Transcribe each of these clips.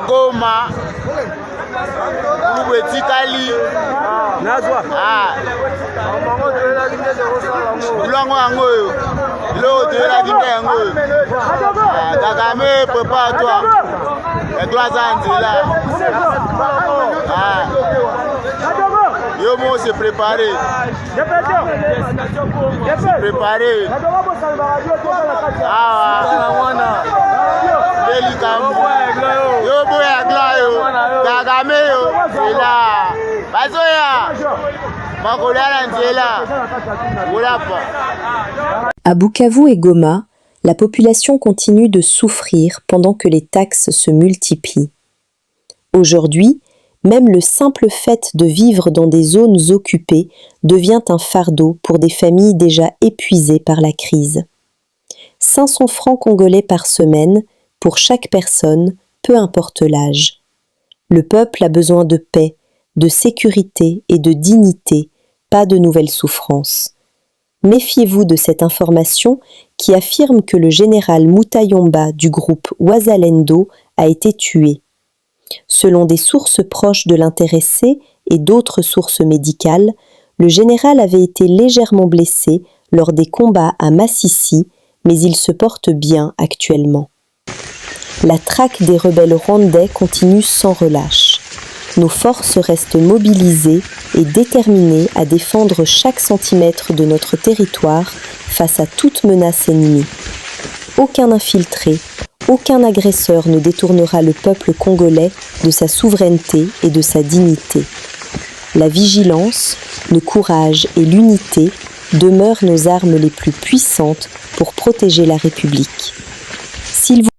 Goma. Ubetikali. Nazwa. Longo angoyo. L'eau de la Guinée. Kagame, prépare-toi. Et toi, Zanzila. Yomo s'est préparé. Préparé. À Bukavu et Goma, la population continue de souffrir pendant que les taxes se multiplient. Aujourd'hui, même le simple fait de vivre dans des zones occupées devient un fardeau pour des familles déjà épuisées par la crise. 500 francs congolais par semaine pour chaque personne, peu importe l'âge. Le peuple a besoin de paix, de sécurité et de dignité, pas de nouvelles souffrances. Méfiez-vous de cette information qui affirme que le général Mutayomba du groupe Wazalendo a été tué. Selon des sources proches de l'intéressé et d'autres sources médicales, le général avait été légèrement blessé lors des combats à Massissi, mais il se porte bien actuellement. La traque des rebelles rwandais continue sans relâche. Nos forces restent mobilisées et déterminées à défendre chaque centimètre de notre territoire face à toute menace ennemie. Aucun infiltré, aucun agresseur ne détournera le peuple congolais de sa souveraineté et de sa dignité. La vigilance, le courage et l'unité demeurent nos armes les plus puissantes pour protéger la République. S'il vous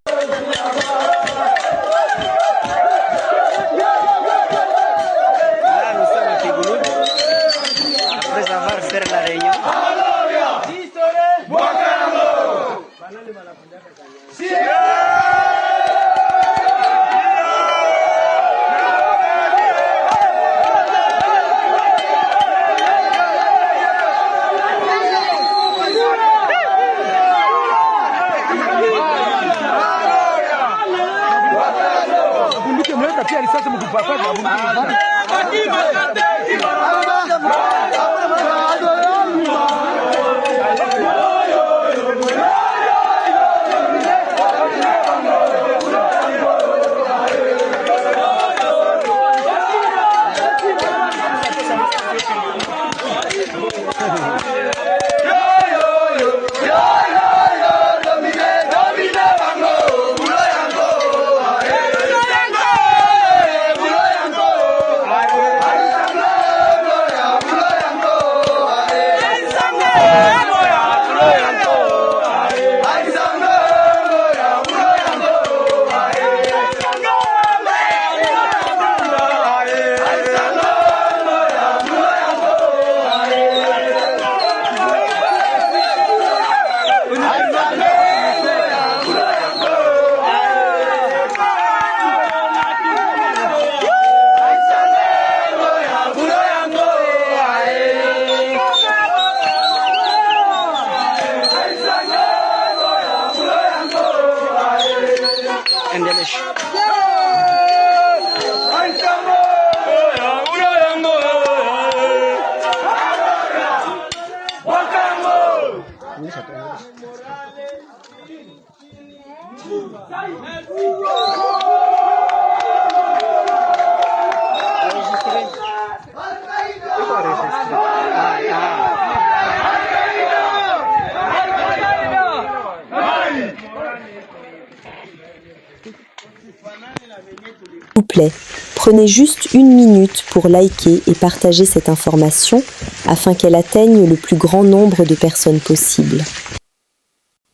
plaît, prenez juste 1 minute pour liker et partager cette information afin qu'elle atteigne le plus grand nombre de personnes possible.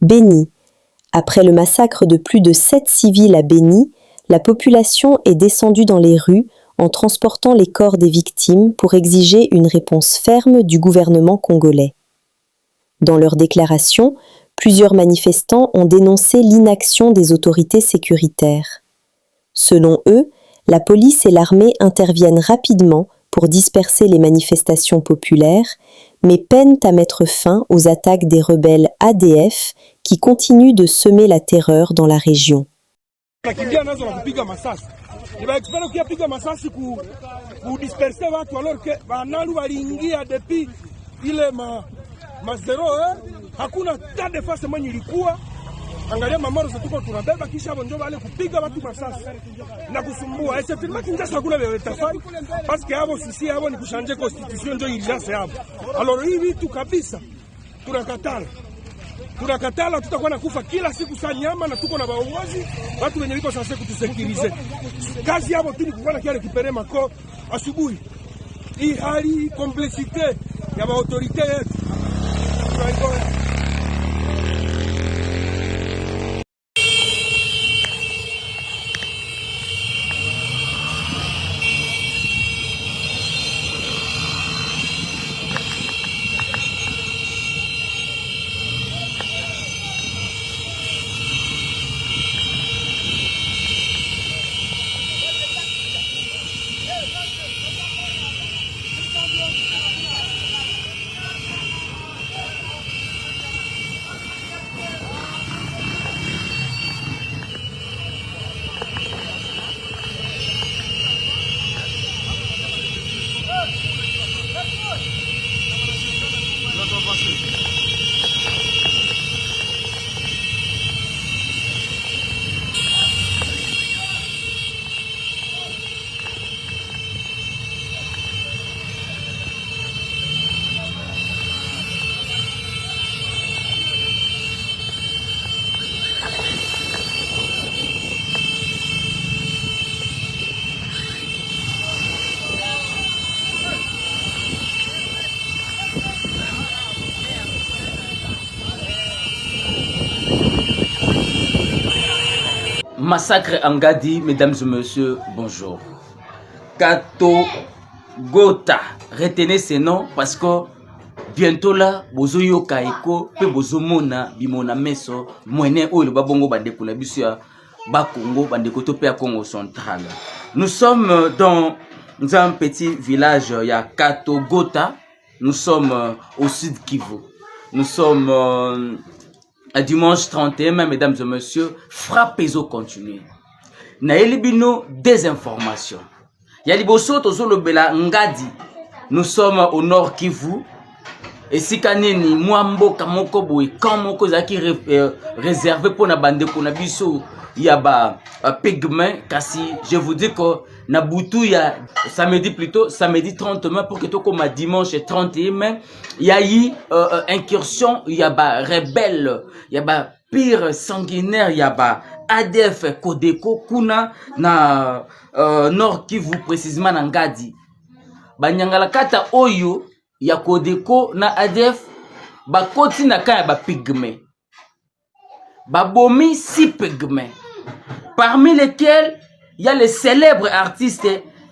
Béni. Après le massacre de plus de 7 civils à Béni, la population est descendue dans les rues en transportant les corps des victimes pour exiger une réponse ferme du gouvernement congolais. Dans leur déclaration, plusieurs manifestants ont dénoncé l'inaction des autorités sécuritaires. Selon eux, la police et l'armée interviennent rapidement pour disperser les manifestations populaires, mais peinent à mettre fin aux attaques des rebelles ADF qui continuent de semer la terreur dans la région. Nakimbia nazo na kupiga masasi. Ni ba expert kupiga masasi ku disperser watu alors que banalu waliingia depuis ile ma 0 hakuna ta defense mwenye ilikuwa. Angalia mamoro tuko tunabeba kisha hapo ndio wale kupiga watu masasi na kusumbua. Et c'est tellement kinja hakuna vile tafari parce que hapo sisi hapo ni kushanje constitution ndio ilijase hapo. Alors hii vitu kabisa tunakatala. Tunakatala, tutakuwa nakufa kila siku saa nyama na tuko na baongozi watu wenye liko sasa kutusekirize. Kazi yao tu ni kuona kile kipere mako asubuhi. Hii hali complexité ya ba autorité yetu. Massacre Angadi, mesdames et messieurs, bonjour. Kato Gota, retenez ces noms parce que bientôt là, bozo yo kaiko, pe bozo mona, bimona meso, mwene ou le babongo bandeko la bisia, ba Congo, bandeko to pe à Congo central. Nous sommes dans un petit village, il y a Kato Gota, nous sommes au sud Kivu. Nous sommes dimanche 31, mesdames et messieurs, frappez au continu. Na elibino des informations. Yaliboso tozolo bela ngadi. Nous sommes au nord Kivu. Et si kaneni mwambo kamoko boy kamoko zaki réservé pour na bande kona biso yaba pigment kasi je vous dis que na butu ya samedi 30 mai pour que to comme dimanche 31 mai yayi incursion yaba rebelle yaba pire sanguinaire yaba ADF Kodeko kuna na nord Kivu précisément na Ngadi banyangala kata oyo ya Kodeko na ADF bakoti na kaya ba pigment babomi 6 pigments parmi lesquels il y a le célèbre artiste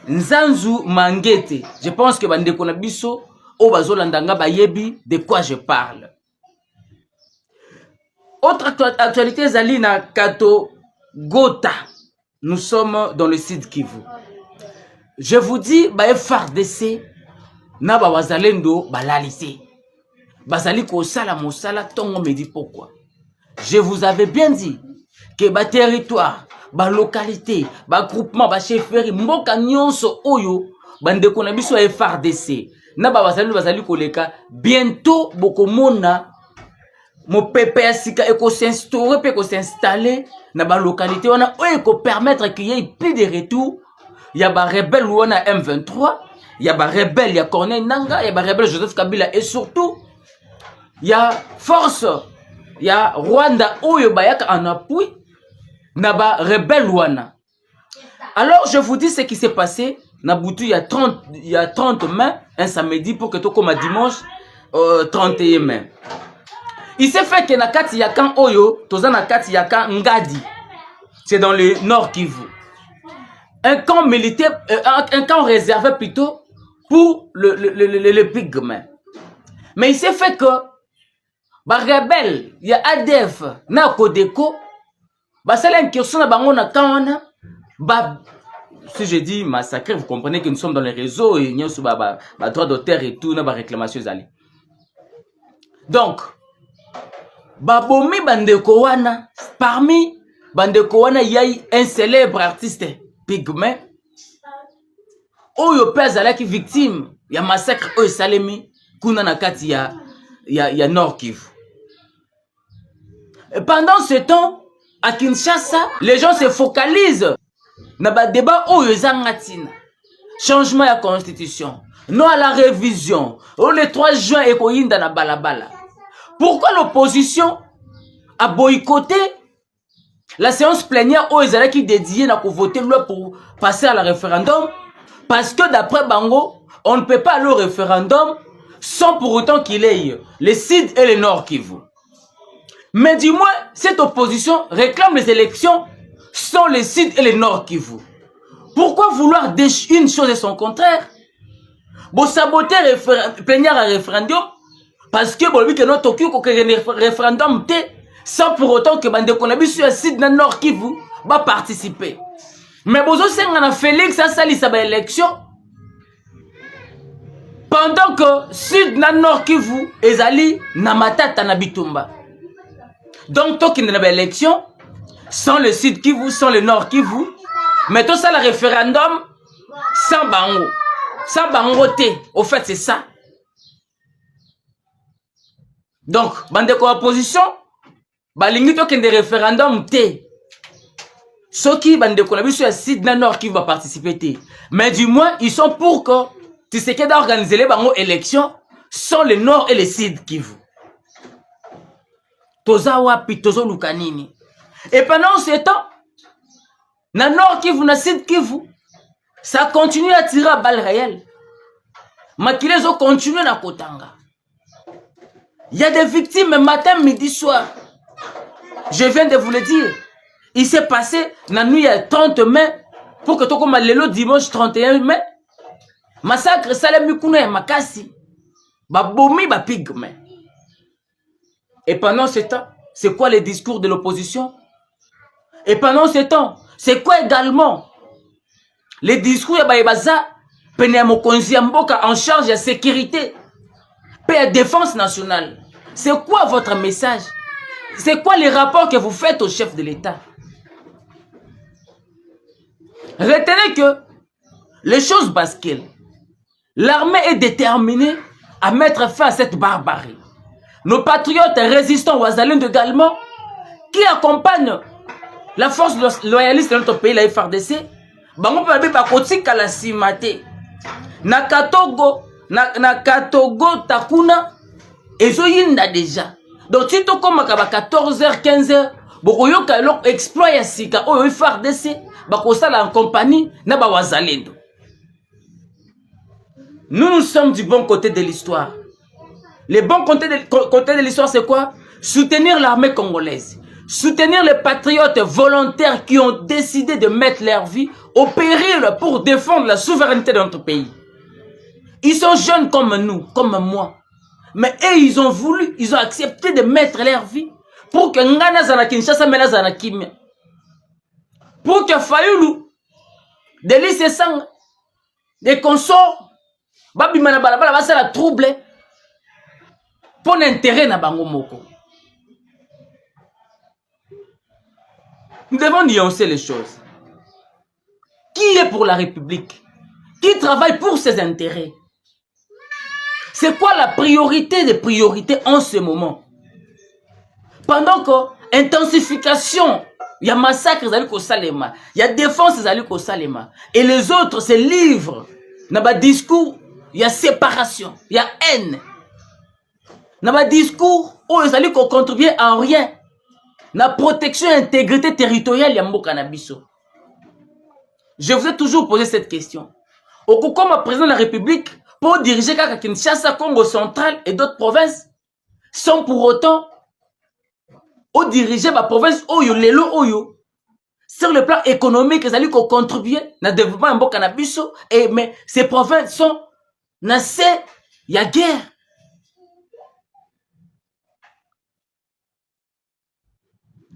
Nzanzu Mangete. Je pense que bandeko na biso o bazolandanga bayebi de quoi je parle. Autre actualité Zalina Kato Gota. Nous sommes dans le sud Kivu. Je vous dis ba FARDC na ba wazalendo balalise. Bazali ko sala mosala tongo me dit pourquoi. Je vous avais bien dit que ba territoire, ba localité, ba groupement, ba chefferie, mboka nyonso oyo bandeko na biso ya FARDC na ba bazali koleka bientôt bokomona mo PPSika eko s'instaurer pe ko s'installer na ba localité wana oyo ko permettre qu'il y ait plus de retour. Il y a ba rebelle wana M23, il y a ba rebelle ya Corneille Nangaa, il y a ba rebelle Joseph Kabila et surtout il y a force, il y a Rwanda oyo bayaka en appui na ba rebelle wana. Alors je vous dis ce qui s'est passé na Boutou il y a 30 mai un samedi pour que to comme dimanche 31 mai. Il s'est fait que na kati ya kan oyo toza na kati ya kan Ngadi. C'est dans le nord Kivu. Un camp militaire un camp réservé plutôt pour le pigment. Mais il s'est fait que ba rebelle ya ADF na Kodeko ba sala incursion na bango na kawana ba si je dis massacre vous comprenez que nous sommes dans les réseaux et nous sommes ba droit d'auteur et tout na ba réclamation zali. Donc ba bomi bandeko wana parmi bandeko wana yai un célèbre artiste pygmée oyo pe azalaki victime ya massacre oyo esalemi kuna na kati ya Nord Kivu. Et pendant ce temps à Kinshasa les gens se focalisent na ba débat oyo ezanga tina changement ya constitution non à la révision le 3 juin ekoyinda na balabala. Pourquoi l'opposition a boycotté la séance plénière où ils allaient qui dédiée à voter loi pour passer à la référendum? Parce que d'après Bango, on ne peut pas aller au référendum sans pour autant qu'il ait les Sud et les Nord Kivu. Mais du moins, cette opposition réclame les élections sans les Sud et les Nord Kivu. Pourquoi vouloir une chose et son contraire? Vous sabotez plénière à référendum parce que vous que notre référendum sans pour autant que bande konabi sur le site na Nord Kivu va participer. Mais vous aussi on Félix ça sali sa élection pendant que sud na Nord Kivu ezali na matata na bitumba. Donc toi qui n'a pas élection sans le sud Kivu sans le Nord Kivu mais tout ça le référendum sans bango té. Au fait c'est ça. Donc bande ko opposition balingi to kende référendum té. Ceux qui bande ko na biso ya sud na Nord qui va participer té. Mais du moins ils sont pour que tu sais qu'à organiser les bango élections sans le Nord et le Sud Kivu. Toza wapi tozo lukanini. Et pendant ce temps na Nord Kivu na Sud Kivu ça continue à tirer à balles réelles. Makilezo continue na kotanga. Il y a des victimes matin, midi, soir. Je viens de vous le dire. Il s'est passé la nuit 30 mai pour que tout comme le dimanche 31 mai. Massacre Salem Mikuna et Makasi. Babomi ba pygmée. Et pendant ce temps, c'est quoi les discours de l'opposition? Et pendant ce temps, c'est quoi également les discours de Baïbaza, Peneamokonzi Mboka en charge de la sécurité, paix et défense nationale? C'est quoi votre message? C'est quoi les rapports que vous faites au chef de l'État? Retenez que les choses basculent. L'armée est déterminée à mettre fin à cette barbarie. Nos patriotes résistants Wazalendo également, qui accompagnent la force loyaliste de notre pays, la FARDC, bango pa ba kotika la simate. Na Katogo takuna ezoyinda déjà. Donc si tu comme 14h 15h, bokoyoka elok exploit ya sika oyo FARDC bakosala en compagnie na ba Wazalendo. Nous sommes du bon côté de l'histoire. Le bon côté de l'histoire, c'est quoi? Soutenir l'armée congolaise. Soutenir les patriotes volontaires qui ont décidé de mettre leur vie au péril pour défendre la souveraineté de notre pays. Ils sont jeunes comme nous, comme moi. Mais eux, ils ont accepté de mettre leur vie pour que Ngana Zana Kinshasa Mela Zana Kimia. Pour que Fayoulou, Délice Sang, des consorts, Babi Manabalabala va se la troubler pour l'intérêt na bango moko. Nous devons nuancer les choses. Qui est pour la République? Qui travaille pour ses intérêts? C'est quoi la priorité des priorités en ce moment? Pendant que intensification, il y a massacre au Salema, il y a défense au Salema, et les autres se livrent dans le discours, il y a séparation, il y a haine. Dans le discours, où ils allaient contribuer en rien. La protection et intégrité territoriale, il y a un cannabiso. Je vous ai toujours posé cette question. Au comme président de la République, pour diriger Kinshasa, Congo central et d'autres provinces, sans pour autant diriger la province Oyo, Lelo Oyo. Sur le plan économique, ils allaient contribuer dans le développement de cannabiso. Mais ces provinces sont nassées, il y a guerre.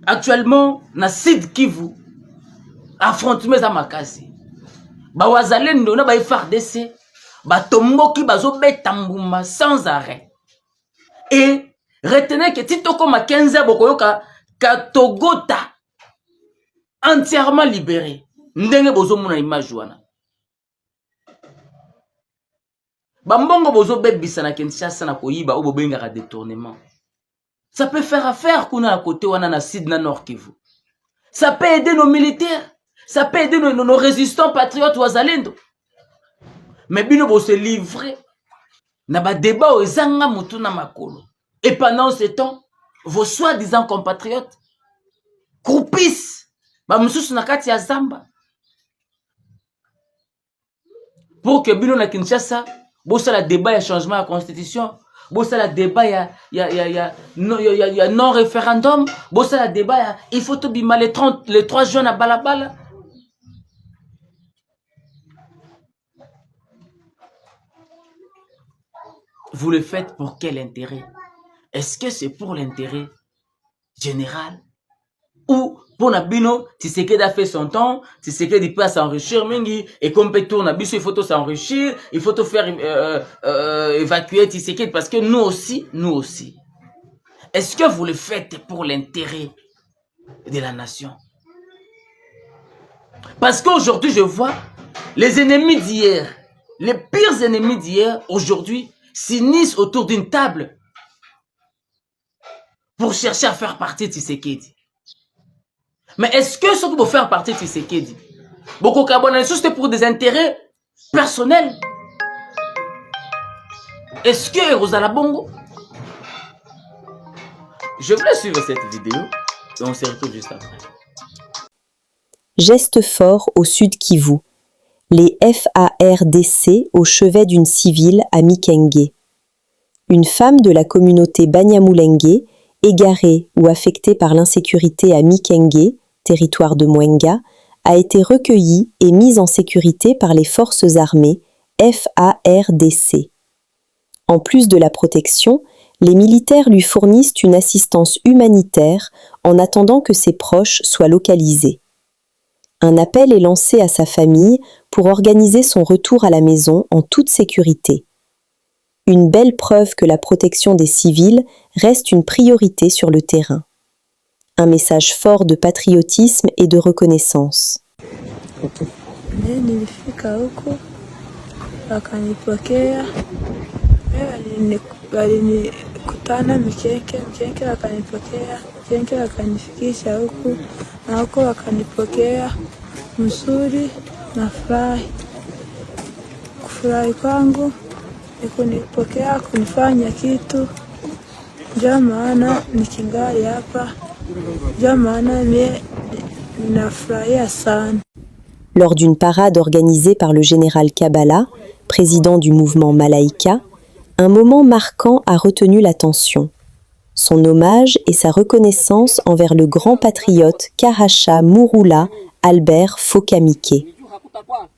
Actuellement, na Sud Kivu, affrontement za makasi. Ba Wazalendo na ba FARDC, ba tomboki bazo betambuma sans arrêt. Et retenez que tito comme 15 bokoyoka Katogota entièrement libéré. Ndenge bozo mona image wana. Bambongo bozo bebisa na Kinshasa na koyiba ou bobengaka détournement. Ça peut faire affaire qu'on a à côté wana na Sud na Nord Kivu. Ça peut aider nos militaires. Ça peut aider nos résistants patriotes wazalendo. Mais bino bo se livrer na ba débat au ezanga mutu na makolo. Et pendant ce temps, vos soi-disant compatriotes croupissent ba mususu na kati ya zamba. Pour que bino na Kinshasa, bossa la débat ya changement de constitution, bossa la débat ya non référendum, bossa la débat ya il faut tout bima les 3 juin à balabala. Vous le faites pour quel intérêt? Est-ce que c'est pour l'intérêt général? Ou pour Nabino, Tshisekedi a fait son temps, Tshisekedi peut s'enrichir, mingi, et comme Pétour Nabiso, il faut tout s'enrichir, il faut tout faire évacuer Tshisekedi, parce que nous aussi. Est-ce que vous le faites pour l'intérêt de la nation? Parce qu'aujourd'hui, je vois les ennemis d'hier, les pires ennemis d'hier, aujourd'hui, s'unissent autour d'une table pour chercher à faire partie de Tshisekedi. Mais est-ce que ce qui veut faire partie de Tshisekedi, beaucoup de c'était pour des intérêts personnels? Est-ce que Rosala Bongo? Je voulais suivre cette vidéo et on se retrouve juste après. Geste fort au Sud Kivu. Les FARDC au chevet d'une civile à Mikenge. Une femme de la communauté Banyamulenge, égarée ou affectée par l'insécurité à Mikenge, territoire de Mwenga, a été recueillie et mise en sécurité par les forces armées FARDC. En plus de la protection, les militaires lui fournissent une assistance humanitaire en attendant que ses proches soient localisés. Un appel est lancé à sa famille pour organiser son retour à la maison en toute sécurité. Une belle preuve que la protection des civils reste une priorité sur le terrain. Un message fort de patriotisme et de reconnaissance. Nilifika huko wakanipokea, walinikutana Mikeke wakanipokea, Mikeke wakanifikisha huku na huko wakanipokea mzuri. Nafurahi. Kufurahi kwangu ni kunipokea, kunifanya kitu, ndio maana nikingali hapa, ndio maana nafurahia sana. Lors d'une parade organisée par le général Kabala, président du mouvement Malaika, un moment marquant a retenu l'attention. Son hommage et sa reconnaissance envers le grand patriote Karacha Mouroula Albert Fokamike.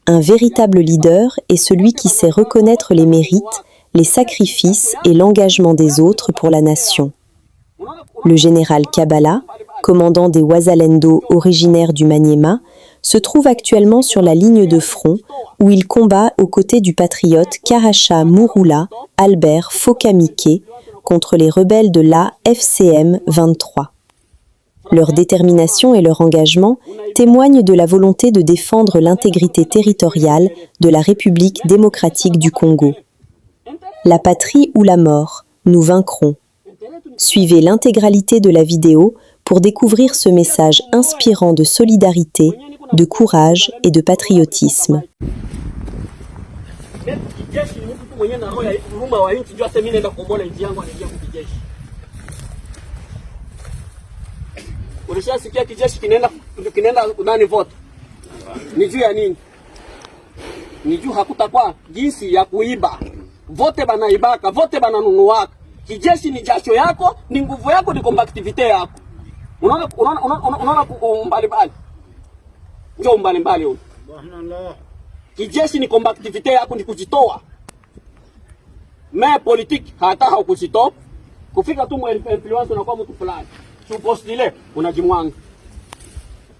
Un véritable leader est celui qui sait reconnaître les mérites, les sacrifices et l'engagement des autres pour la nation. Le général Kabala, commandant des Wazalendo originaires du Maniema, se trouve actuellement sur la ligne de front où il combat aux côtés du patriote Karacha Mouroula Albert Fokamike contre les rebelles de l'AFCM 23. Leur détermination et leur engagement témoignent de la volonté de défendre l'intégrité territoriale de la République démocratique du Congo. La patrie ou la mort, nous vaincrons. Suivez l'intégralité de la vidéo pour découvrir ce message inspirant de solidarité, de courage et de patriotisme. Ulishasikia kijeshi kinaenda nani vote? Ni juu ya nini? Ni juu hakutakuwa jinsi ya kuiba. Vote banaibaka, vote bananunuaka. Kijeshi ni jasho yako, ni nguvu yako, ni combativity yako. Unaona umbali mbali. Ndio umbali mbali huko. Kijeshi ni combativity yako, ni kujitoa. Mais politique hata haukujitoa. Kufika tu influence unakuwa mtu fulani. Supostile unajimwanga.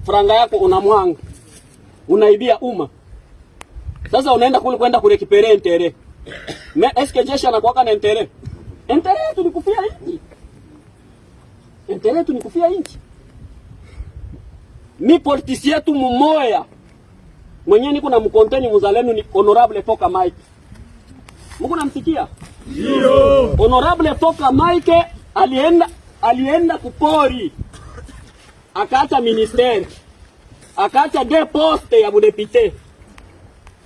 Franga yako unamwanga. Unaibia umma. Sasa unaenda kule kwenda kurekipere intere. Mais est-ce que jeshi anakuwa na intere? Intere yetu ni kufia nchi. Intere yetu ni kufia nchi. mi politicien tu mumoya mwenye niko na mkonteni muzalendo ni honorable Foka Mike. Mungu namsikia? Ndio. Honorable Foka Mike alienda kupori. Akaacha ministeri. Akaacha de poste ya budepite.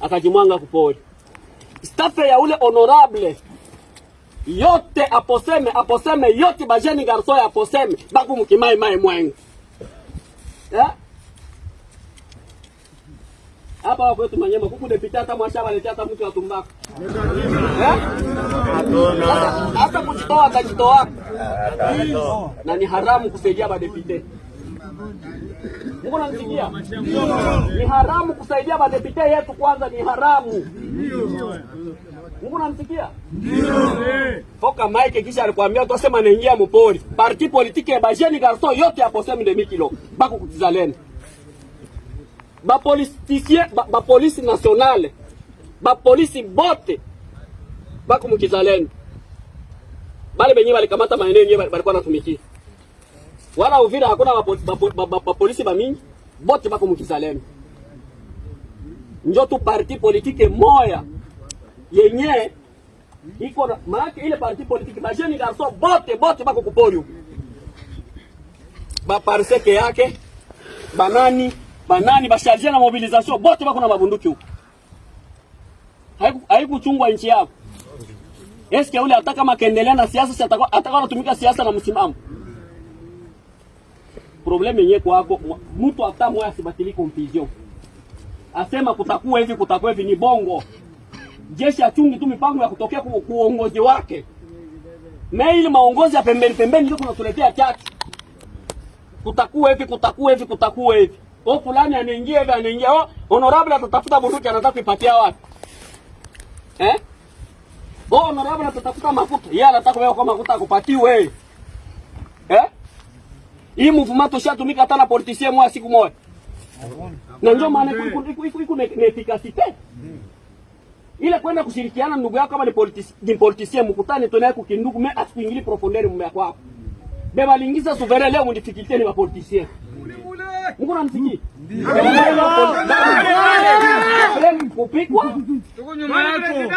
Akajimwanga kupori. Staff ya ule honorable yote aposeme yote bajeni garso ya aposeme baku mukimai mai mwengu. Hapa wapo wetu Manyema kuku deputy hata mwashaba letea hata mtu wa tumbako. Hata kujitoa atajitoa. Na ni haramu kusaidia ba deputy. Mungu anamsikia? Ni haramu kusaidia ba deputy yetu kwanza, ni haramu. Mungu anamsikia? Foka Mike kisha alikwambia twasema naingia mpori. Parti politique ya bajeni garso yote hapo sema ndemi kilo. Bako kutizaleni. Ba politicien, ba police nationale, ba police bote bako mukizalendo. Bale benye balikamata maeneo yenyewe balikuwa natumikia. Wala Uvira hakuna ba polisi ba mingi, bote bako mukizalendo. Njo tu parti politique moya yenye iko na maana ile parti politique ba jeune garçon bote bako kupori. Ba parseke yake banani basharjia na mobilisation bote bako na mabunduki huko. Haikuchungwa nchi yako. Eske ule ataka makendelea na siasa atakuwa anatumika siasa na msimamo. Probleme yenyewe kwako mtu hata moya asibatili confusion. Asema kutakuwa hivi ni bongo. Jeshi achungi tu mipango ya kutokea kuongozi wake. Na ile maongozi ya pembeni ndio kunatuletea chati. Kutakuwa hivi. O fulani anaingia. O honorable atatafuta bunduki anataka kuipatia wapi? O honorable atatafuta mafuta. Yeye anataka wewe kwa mafuta akupatiwe. Hii mvumato shatumika hata na politicien mwa siku moja. Na ndio maana iko na efficacité. Ile kwenda kushirikiana ndugu yako kama ni politicien mkutane tunaye kukindugu mais asikuingilie profondeur mume yako. Beba lingiza souverain leo mdificulté ni ba politicien. Mungu anamsikia. Ndio. Kupikwa. Tuko nyuma yako.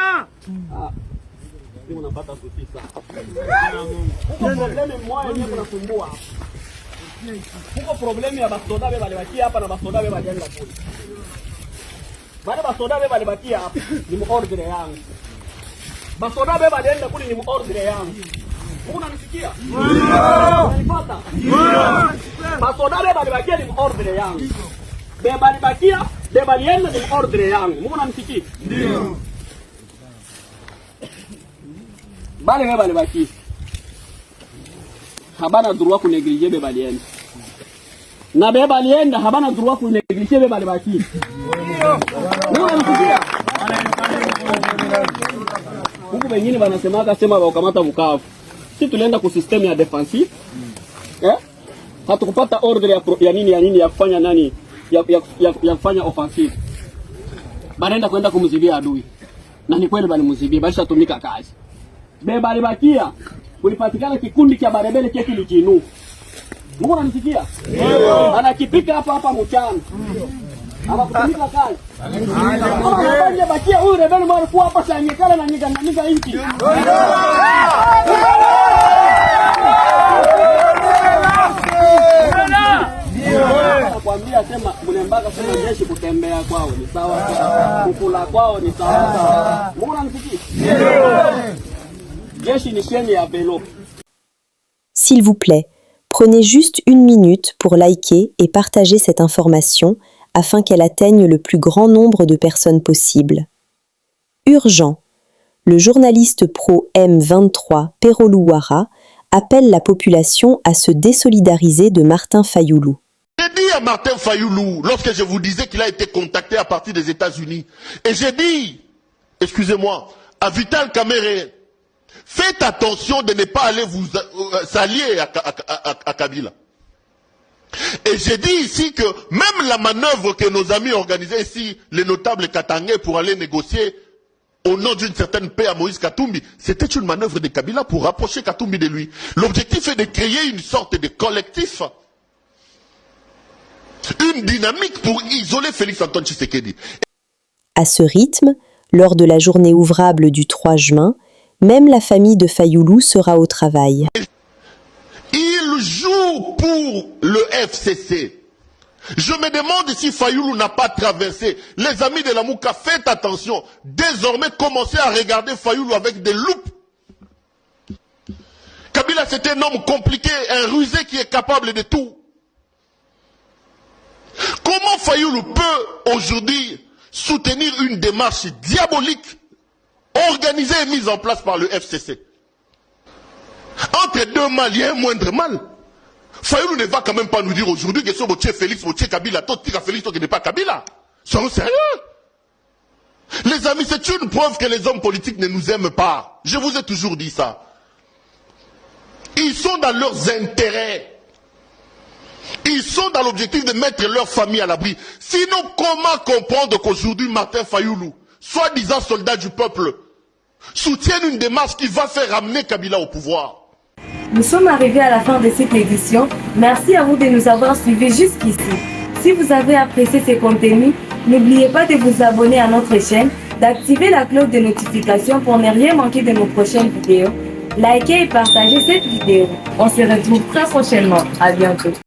Ndio unapata sufisa. Huko problemi moja yenyewe kunasumbua. Huko problemi ya basoda beba alibakia hapa na basoda beba jana kule. Baada basoda beba alibakia hapa ni muordre yangu. Basoda beba alienda kule ni muordre yangu. Unanisikia? Ndio. Unanipata? Ndio. Basoda beba alibakia ni muordre yangu. Beba alibakia, beba alienda ni muordre yangu. Mungu anamsikia? Ndio. Bale beba alibakia. Habana droit kunegliger beba alienda. Na beba alienda habana droit kunegliger beba alibakia. Mungu anamsikia? Huko wengine wanasemaga sema wakamata Bukavu. Si tulienda ku system ya defensive. Hatukupata order ya nini ya kufanya nani ya kufanya offensive. Banaenda kwenda kumzibia adui. Na ni kweli balimzibia, basha tumika kazi. Beba alibakia kulipatikana kikundi cha barebele kile kilijinu. Mungu anamsikia? Ndio. Anakipika hapa mchana. Hapa kutumika kazi. Anafanya bakia huyu rebeli mara kwa hapa sanyekala na nyika inchi. Nakwambia sema mlembaka sema jeshi kutembea kwao ni sawa, kukula kwao ni sawa. Mungu anamsikia? Ndio. Jeshi ni sheni ya belo. S'il vous plaît, prenez juste 1 minute pour liker et partager cette information afin qu'elle atteigne le plus grand nombre de personnes possible. Urgent. Le journaliste pro M23 Perolouara appelle la population à se désolidariser de Martin Fayoulou. J'ai dit à Martin Fayoulou, lorsque je vous disais qu'il a été contacté à partir des États-Unis, et j'ai dit, excusez-moi, à Vital Kamerhe, faites attention de ne pas aller vous s'allier à Kabila. Et j'ai dit ici que même la manœuvre que nos amis organisaient ici, les notables Katangais, pour aller négocier au nom d'une certaine paix à Moïse Katumbi, c'était une manœuvre de Kabila pour rapprocher Katumbi de lui. L'objectif est de créer une sorte de collectif une dynamique pour isoler Félix-Antoine Tshisekedi. À ce rythme, lors de la journée ouvrable du 3 juin, même la famille de Fayulu sera au travail. Il joue pour le FCC. Je me demande si Fayulu n'a pas traversé. Les amis de la Mouka, faites attention. Désormais, commencez à regarder Fayulu avec des loupes. Kabila, c'est un homme compliqué, un rusé qui est capable de tout. Comment Fayulu peut aujourd'hui soutenir une démarche diabolique organisée et mise en place par le FCC? Entre deux mal, il y a un moindre mal. Fayulu ne va quand même pas nous dire aujourd'hui que ce Moutier Félix, Moutier Kabila, toi Félix, toi qui n'est pas Kabila. Soyons sérieux. Les amis, c'est une preuve que les hommes politiques ne nous aiment pas. Je vous ai toujours dit ça. Ils sont dans leurs intérêts. Ils sont dans l'objectif de mettre leur famille à l'abri. Sinon, comment comprendre qu'aujourd'hui, Martin Fayulu, soi-disant soldat du peuple, soutienne une démarche qui va faire ramener Kabila au pouvoir? Nous sommes arrivés à la fin de cette édition. Merci à vous de nous avoir suivis jusqu'ici. Si vous avez apprécié ce contenu, n'oubliez pas de vous abonner à notre chaîne, d'activer la cloche de notification pour ne rien manquer de nos prochaines vidéos. Likez et partagez cette vidéo. On se retrouve très prochainement. À bientôt.